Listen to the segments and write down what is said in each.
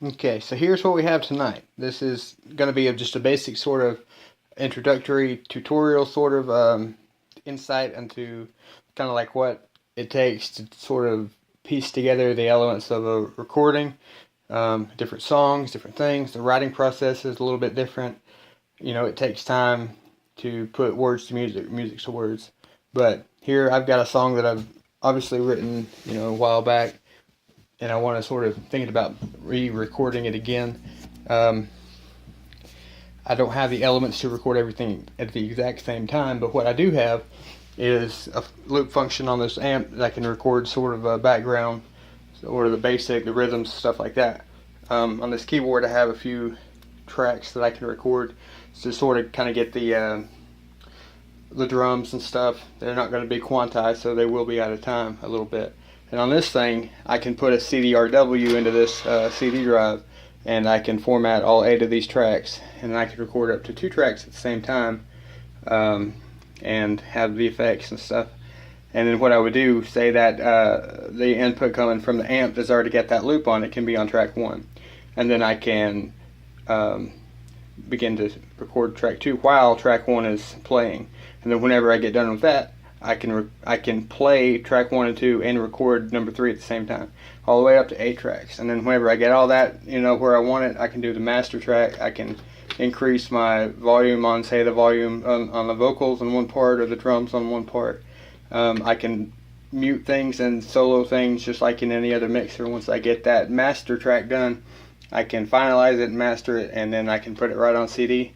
Okay, so here's what we have tonight. This is going to be just a basic sort of introductory tutorial sort of insight into kind of like what it takes to sort of piece together the elements of a recording, different songs, different things. The writing process is a little bit different. You know, it takes time to put words to music, music to words. But here I've got a song that I've obviously written, a while back, and I want to sort of thinking about re-recording it again. Um, I don't have the elements to record everything at the exact same time, but what I do have is a loop function on this amp that I can record sort of a background, or the rhythms, stuff like that. On this keyboard I have a few tracks that I can record to sort of kind of get the drums and stuff. They're not going to be quantized, so they will be out of time a little bit. And on this thing, I can put a CDRW into this CD drive, and I can format all 8 of these tracks, and I can record up to 2 tracks at the same time, and have the effects and stuff. And then what I would do, say that the input coming from the amp that's already got that loop on it can be on track 1, and then I can begin to record track 2 while track 1 is playing. And then whenever I get done with that, I can play track 1 and 2 and record number 3 at the same time, all the way up to 8 tracks. And then whenever I get all that, where I want it, I can do the master track. I can increase my volume on, say, the volume on the vocals on one part or the drums on one part. I can mute things and solo things just like in any other mixer. Once I get that master track done, I can finalize it and master it, and then I can put it right on CD.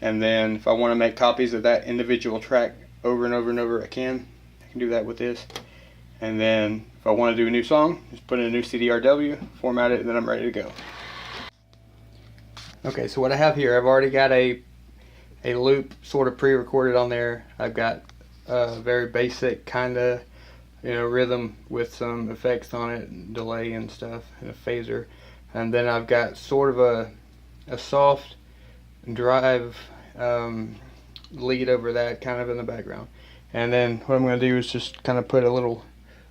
And then if I want to make copies of that individual track over and over and over, I can do that with this. And then if I want to do a new song, just put in a new CDRW, format it, and then I'm ready to go. Okay, so what I have here, I've already got a loop sort of pre-recorded on there. I've got a very basic kind of rhythm with some effects on it, and delay and stuff, and a phaser. And then I've got sort of a soft drive lead over that kind of in the background. And then what I'm going to do is just kind of put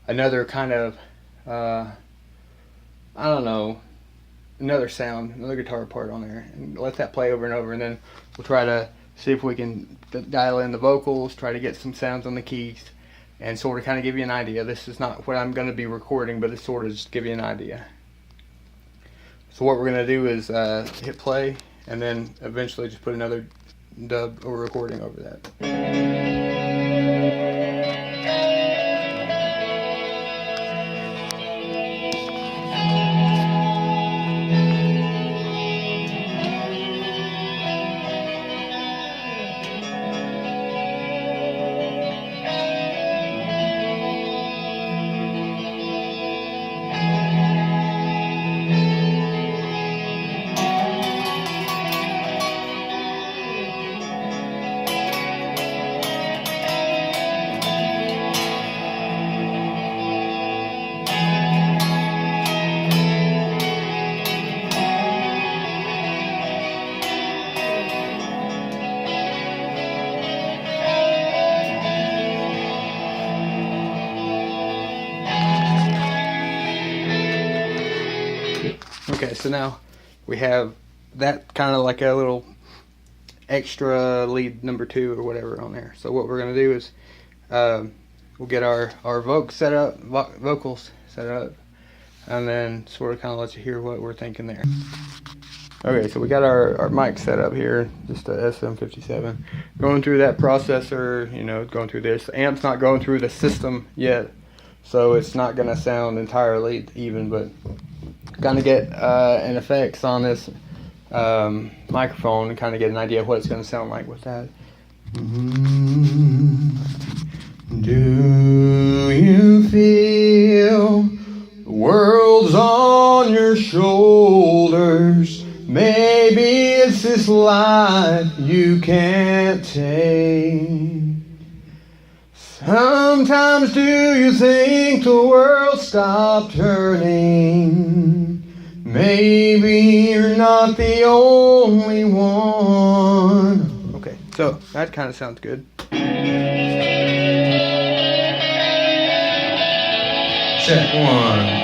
another kind of another sound, another guitar part on there, and let that play over and over. And then we'll try to see if we can dial in the vocals, try to get some sounds on the keys, and sort of kind of give you an idea. This is not what I'm going to be recording, but it's sort of just give you an idea. So what we're going to do is hit play, and then eventually just put another dub or recording over that. Okay, so now we have that kind of like a little extra lead number 2 or whatever on there. So what we're going to do is we'll get our vocals set up, and then sort of kind of let you hear what we're thinking there. Okay, so we got our mic set up here, just a SM57. Going through that processor, going through this. The amp's not going through the system yet, so it's not going to sound entirely even, but kind of get an effects on this microphone and kind of get an idea of what it's going to sound like with that. Do you feel the world's on your shoulders? Maybe it's this life you can't take. Sometimes do you think the world stopped turning? Maybe you're not the only one. Okay, so that kind of sounds good. Check 1.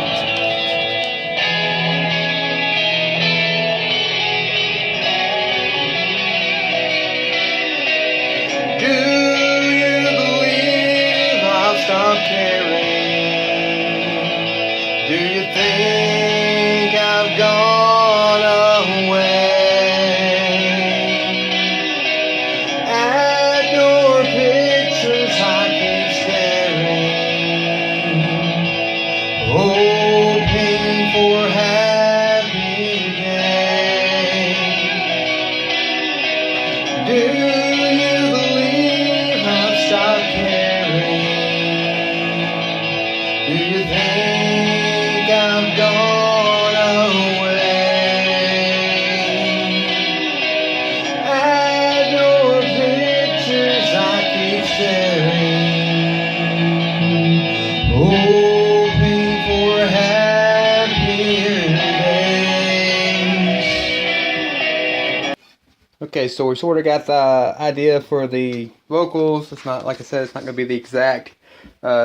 Okay, so we sort of got the idea for the vocals. It's not, like I said, it's not going to be the exact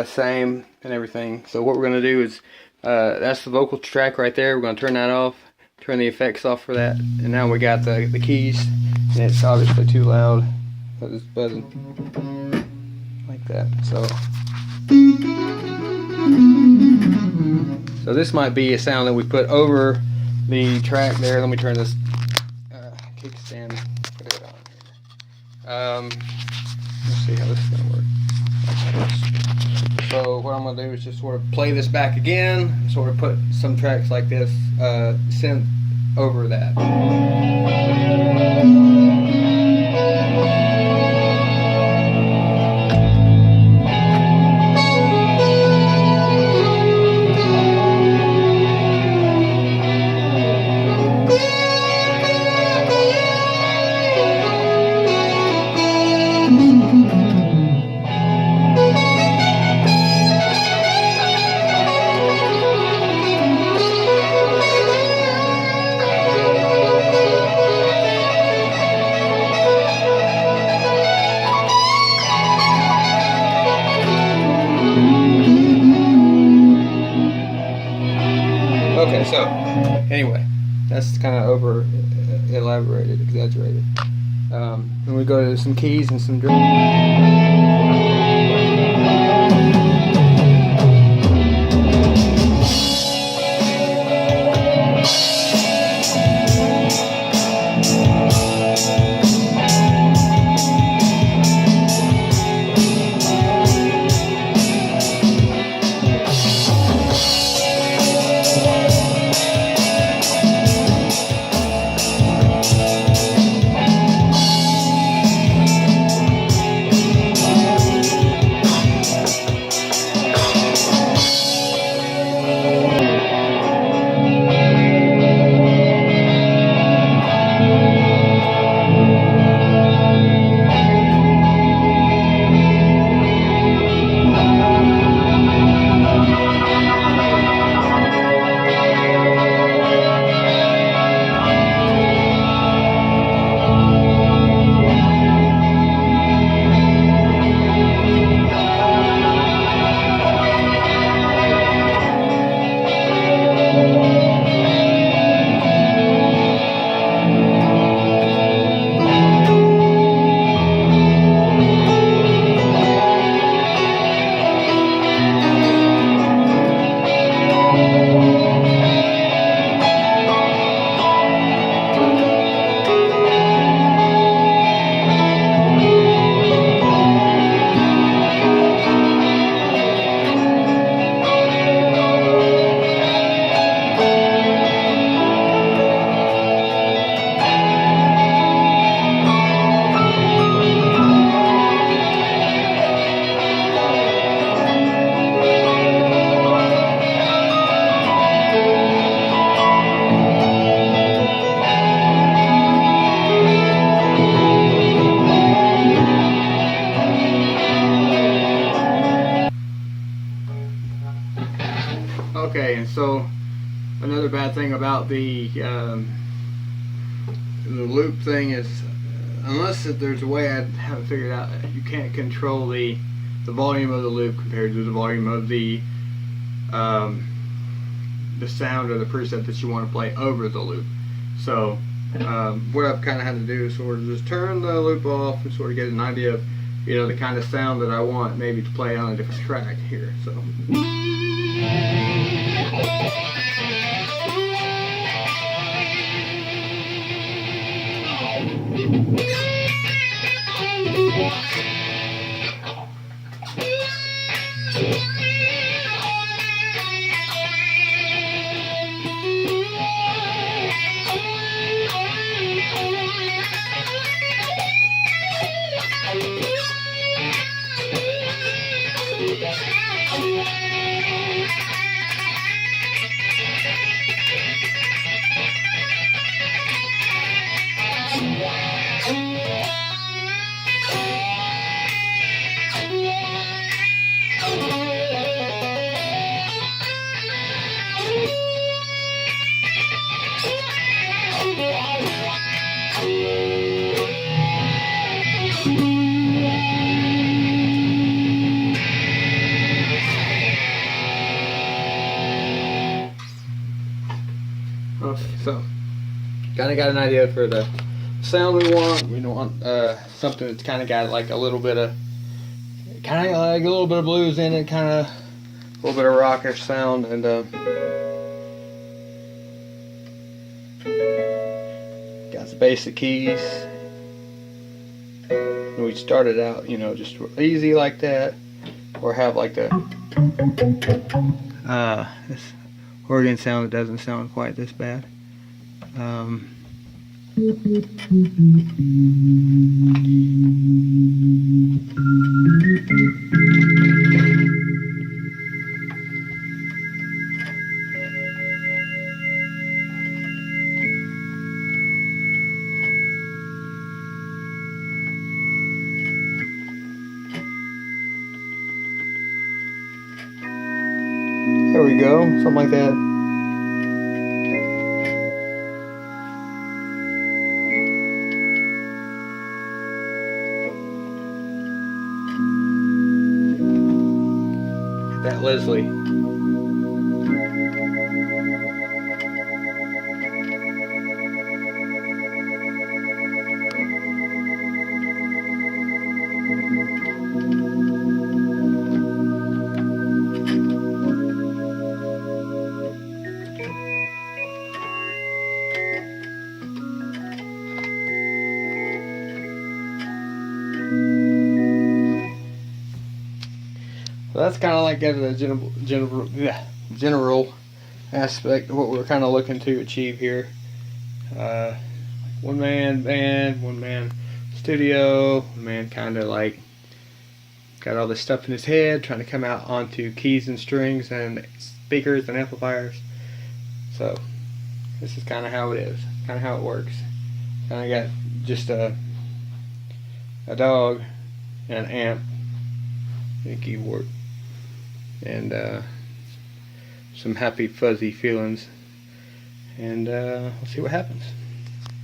same and everything. So what we're going to do is, that's the vocal track right there. We're going to turn that off, turn the effects off for that. And now we got the keys, and it's obviously too loud. But it's buzzing like that. So this might be a sound that we put over the track there. Let me turn this kickstand on here. Let's see how this is going to work. So what I'm going to do is just sort of play this back again, sort of put some tracks like this synth over that. Okay, so anyway, that's kind of over elaborated, exaggerated. Then we go to some keys and some drums. Okay, and so another bad thing about the loop thing is, unless there's a way I haven't figured out, you can't control the volume of the loop compared to the volume of the sound or the preset that you want to play over the loop. So what I've kind of had to do is sort of just turn the loop off and sort of get an idea of, you know, the kind of sound that I want maybe to play on a different track here. So. Okay, so kind of got an idea for the sound we want. We want something that's kind of got like a little bit of, kind of like a little bit of blues in it, kind of a little bit of rockish sound, and got the basic keys. And we started out, you know, just easy like that, or have like the this organ sound that doesn't sound quite this bad. There we go, something like that. That Leslie. So that's kind of like a general aspect of what we're kind of looking to achieve here. One man band, one man studio, one man kind of like got all this stuff in his head, trying to come out onto keys and strings and speakers and amplifiers. So this is kind of how it is, kind of how it works. Kind of got just a dog and an amp and a keyboard, and some happy fuzzy feelings, and we'll see what happens.